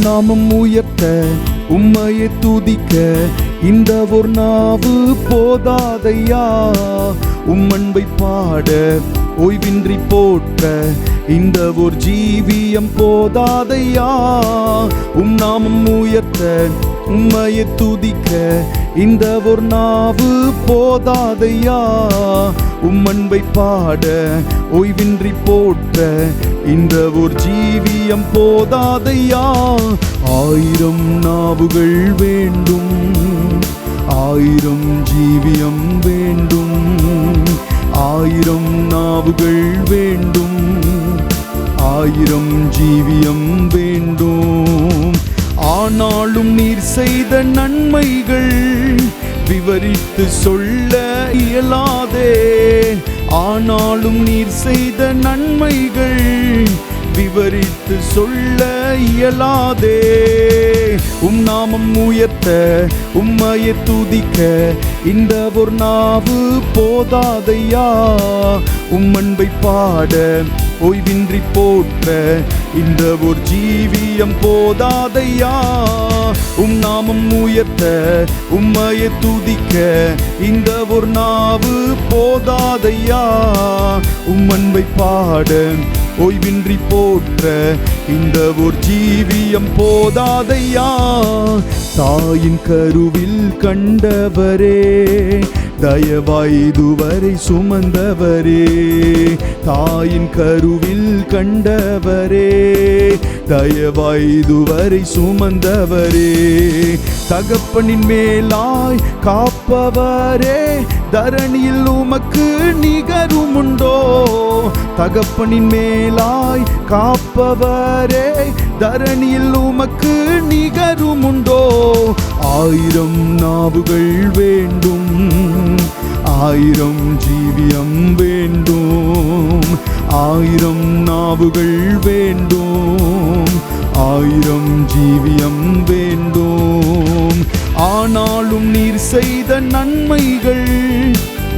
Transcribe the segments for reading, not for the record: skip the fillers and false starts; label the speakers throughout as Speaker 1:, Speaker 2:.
Speaker 1: நாமம் உயர்த்த உம்மையை துதிக்க இந்த ஒரு நாவு போதாதையா. அன்பை பாட ஓய்வின்றி போற்ற இந்த ஒரு ஜீவியம் போதாதையா. நாமம் உயர்த்த உம்மையை துதிக்க இந்த ஒரு நாவு போதாதையா. அன்பை பாட ஓய்வின்றி போற்ற இந்த ஒரு ஜீவியம் போதாதையா. 1000 நாவுகள் வேண்டும், 1000 ஜீவியம் வேண்டும், 1000 நாவுகள் வேண்டும், 1000 ஜீவியம் வேண்டும். ஆனாலும் நீர் செய்த நன்மைகள் விவரித்து சொல்ல இயலாதே. ஆனாலும் நீர் செய்த நன்மைகள் விவரித்து சொல்ல இயலாதே. நாமம் உயர்த்த உம்மையை துதிக்க இந்த ஒரு நாவு போதாதையா. அன்பை பாட ஓய்வின்றி போற்ற இந்த ஒரு ஜீவியம் போதாதையா. நாமம் உயர்த்த உம்மையை துதிக்க இந்த ஒரு நாவு போதாதையா. அன்பை பாட ஓய்வின்றி போற்ற இந்த ஒரு ஜீவியம் போதாதையா. தாயின் கருவில் கண்டவரே, தயவாய் இதுவரை சுமந்தவரே. தாயின் கருவில் கண்டவரே, தயவாய் இதுவரை சுமந்தவரே. தகப்பனின் மேலாய் காப்பவரே, தரணியில் உமக்கு நிகருமுண்டோ. தகப்பனின் மேலாய் காப்பவரே, தரணியில் உமக்கு நிகருமுண்டோ. 1000 நாவுகள் வேண்டும், 1000 ஜீவியம் வேண்டும், 1000 நாவுகள் வேண்டும், 1000 ஜீவியம் வேண்டும். ஆனாலும் நீர் செய்த நன்மைகள்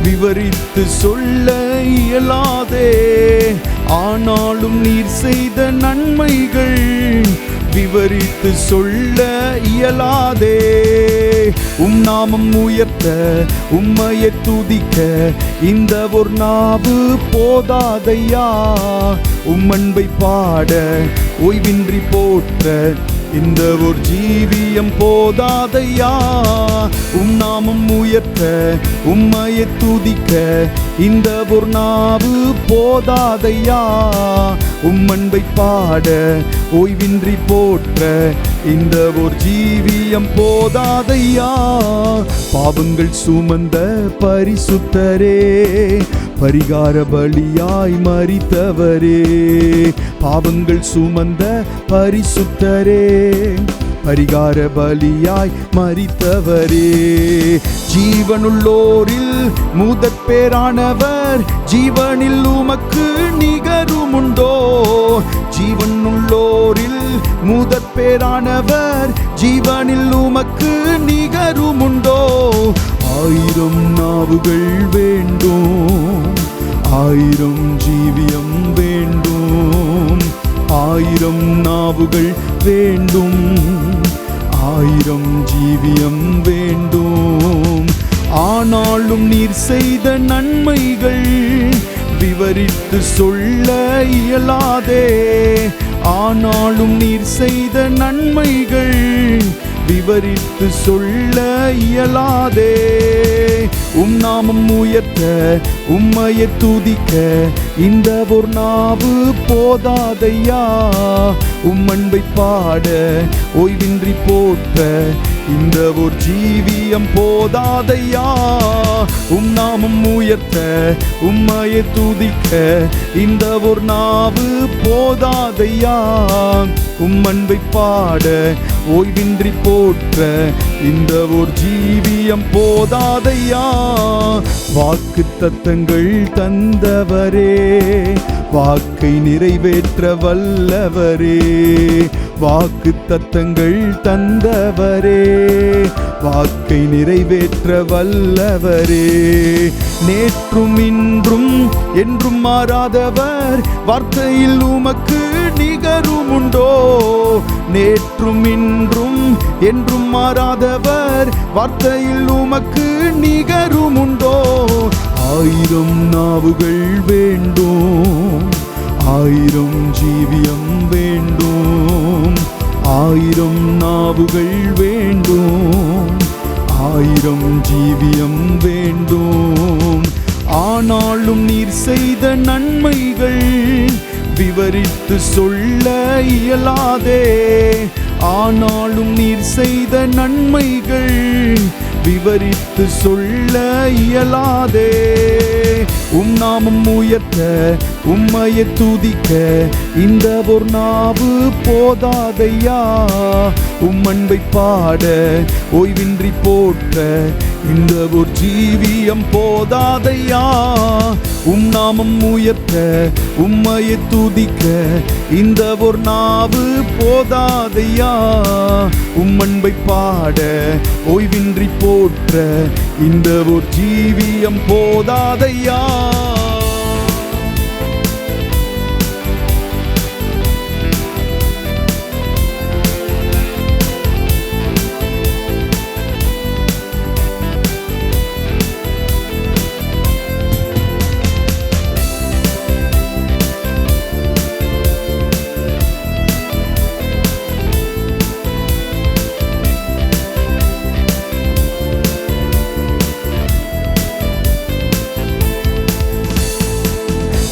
Speaker 1: விவரித்து சொல்ல இயலாதே. ஆனாலும் நீர் செய்த நன்மைகள் விவரித்து சொல்ல இயலாதே. நாமம் உயர்த்த உம்மையை துதிக்க இந்த ஒரு நாவு போதாதையா. அன்பை பாட ஓய்வின்றி போற்ற இந்த ஒரு ஜீவியம் போதாதையா. நாமம் உயர்த்த உம்மையை துதிக்க இந்த ஒரு நாவு போதாதையா. அன்பை பாட ஓய்வின்றி போற்ற இந்த ஒரு ஜீவியம் போதாதையா. பாவங்கள் சுமந்த பரிசுத்தரே, பரிகார பலியாய் மரித்தவரே. பாவங்கள் சுமந்த பரிசுத்தரே, பரிகார பலியாய் மரித்தவரே. ஜீவனுள்ளோரில் முதற் பேரானவர், ஜீவனில் உமக்கு நிகருமுண்டோ. ஜீவனுள்ளோரில் முதற் பேரானவர், ஜீவனில் உமக்கு நிகருமுண்டோ. 1000 நாவுகள் வேண்டும், 1000 ஜீவியம் வேண்டும், 1000 நாவுகள் வேண்டும், 1000 ஜீவியம் வேண்டும். ஆனாலும் நீர் செய்த நன்மைகள் விவரித்து சொல்ல இயலாதே. ஆனாலும் நீர் செய்த நன்மைகள் விவரித்து சொல்ல இயலாதே. நாமம் உயர்த்த உம்மையை துதிக்க இந்த ஒரு நாவு போதாதையா. அன்பை பாட ஓய்வின்றி போற்ற இந்த ஒரு ஜீவியம் போதாதையா. நாமம் உயர்த்த உம்மையை துதிக்க இந்த ஒரு நாவு போதாதையா. அன்பை பாட ஓய்வின்றி போற்ற இந்த ஒரு ஜீவியம் போதாதையா. வாக்கு தத்தங்கள் தந்தவரே, வாக்கை நிறைவேற்ற வல்லவரே, வாக்கு தத்தங்கள் தந்தவரே, வாக்கை நிறைவேற்ற வல்லவரே. நேற்றும் இன்றும் என்றும் மாறாதவர், வார்த்தையில் உமக்கு நிகரும் உண்டோ? நேற்றும் இன்றும் என்றும் மாறாதவர், வார்த்தையில் உமக்கு நிகரும் உண்டோ? ஆயிரம் நாவுகள் வேண்டும், ஆயிரம் ஜீவியம் வேண்டும், ஆயிரம் நாவுகள் வேண்டும், ஆயிரம் ஜீவியம் வேண்டும். ஆனாலும் நீர் செய்த நன்மைகள் விவரித்து சொல்ல இயலாதே, ஆனாலும் நீர் செய்த நன்மைகள் விவரித்து சொல்ல இயலாதே. நாமம் உயர்த்த உம்மையை துதிக்க இந்த ஒரு நாவு போதாதையா, அன்பை பாட ஓய்வின்றி போற்ற இந்த ஒரு ஜீவியம் போதாதையா. நாமம் உயர்த்த உம்மையை துதிக்க இந்த ஒரு நாவு போதாதையா, அன்பை பாட ஓய்வின்றி போற்ற இந்த ஒரு ஜீவியம் போதாதையா.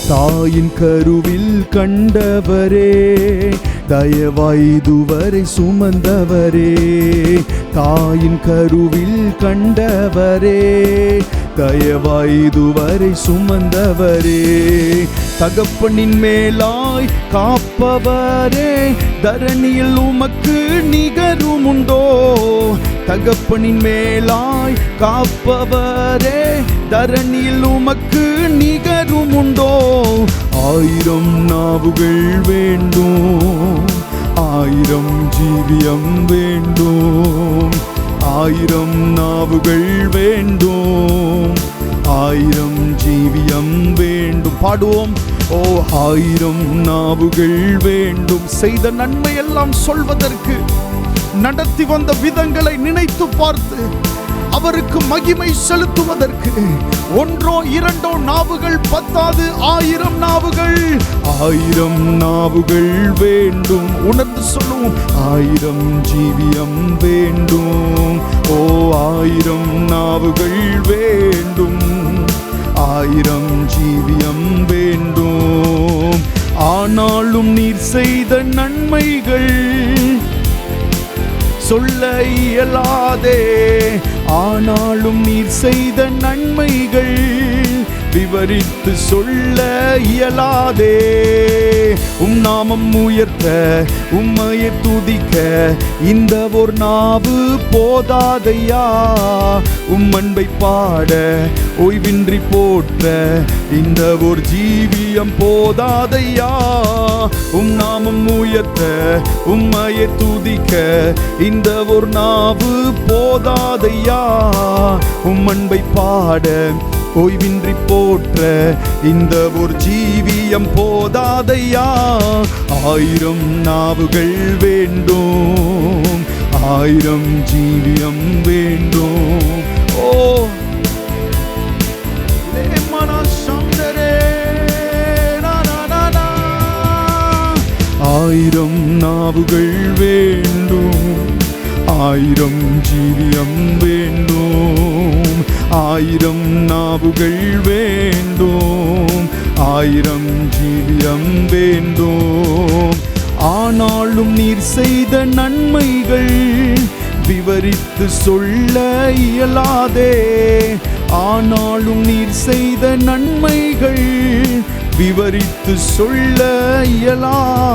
Speaker 1: தாயின் கருவில் கண்டவரே, தயவாய் இதுவரை சுமந்தவரே, தாயின் கருவில் கண்டவரே, தயவாய் இதுவரை சுமந்தவரே. தகப்பனின் மேலாய் காப்பவரே, தரணியில் உமக்கு நிகரும் உண்டோ? தகப்பனின் மேலாய் காப்பவரே, தரணியில் உமக்கு நிகரும் உண்டோ? ஆயிரம் நாவுகள் வேண்டும், ஆயிரம் ஜீவியம் வேண்டும், ஆயிரம் நாவுகள் வேண்டும், ஆயிரம் ஜீவியம் வேண்டும். பாடுவோம். ஓ ஆயிரம் நாவுகள் வேண்டும், செய்த நன்மை எல்லாம் சொல்வதற்கு, நடத்தி வந்த விதங்களை நினைத்து பார்த்து அவருக்கு மகிமை செலுத்துவதற்கு ஒன்றோ இரண்டோ நாவுகள் பத்தாது, ஆயிரம் நாவுகள், ஆயிரம் நாவுகள் வேண்டும். உணர்ந்து சொல்லுவோம். ஆயிரம் ஜீவியம் வேண்டும், ஓ ஆயிரம் நாவுகள் வேண்டும், ஆயிரம் ஜீவியம் வேண்டும். ஆனாலும் நீர் செய்த நன்மைகள் சொல்ல இயலாதே, ஆனாலும் நீர் செய்த நன்மைகள் விவரித்து சொல்ல இயலாதே. நாமம் உயர்த்த உம்மையை துதிக்க இந்த ஒரு நாவு போதாதையா, அன்பை பாட ஓய்வின்றி போற்ற இந்த ஒரு ஜீவியம் போதாதையா. நாமம் உயர்த்த உம்மையை துதிக்க இந்த ஒரு நாவு போதாதையா, அன்பை பாட ஓய்வின்றி போற்ற இந்த ஒரு ஜீவியம் போதாதையா. ஆயிரம் நாவுகள் வேண்டும், ஆயிரம் ஜீவியம் வேண்டும். ஓ ஆயிரம் நாவுகள் வேண்டும், ஆயிரம் ஜீவியம் வேண்டும், ஆயிரம் நாவுகள் வேண்டும், ஆயிரம் ஜீவியம் வேண்டும். ஆனாலும் நீர் செய்த நன்மைகள் விவரித்து சொல்ல இயலாதே, ஆனாலும் நீர் செய்த நன்மைகள் விவரித்து சொல்ல இயலாதே.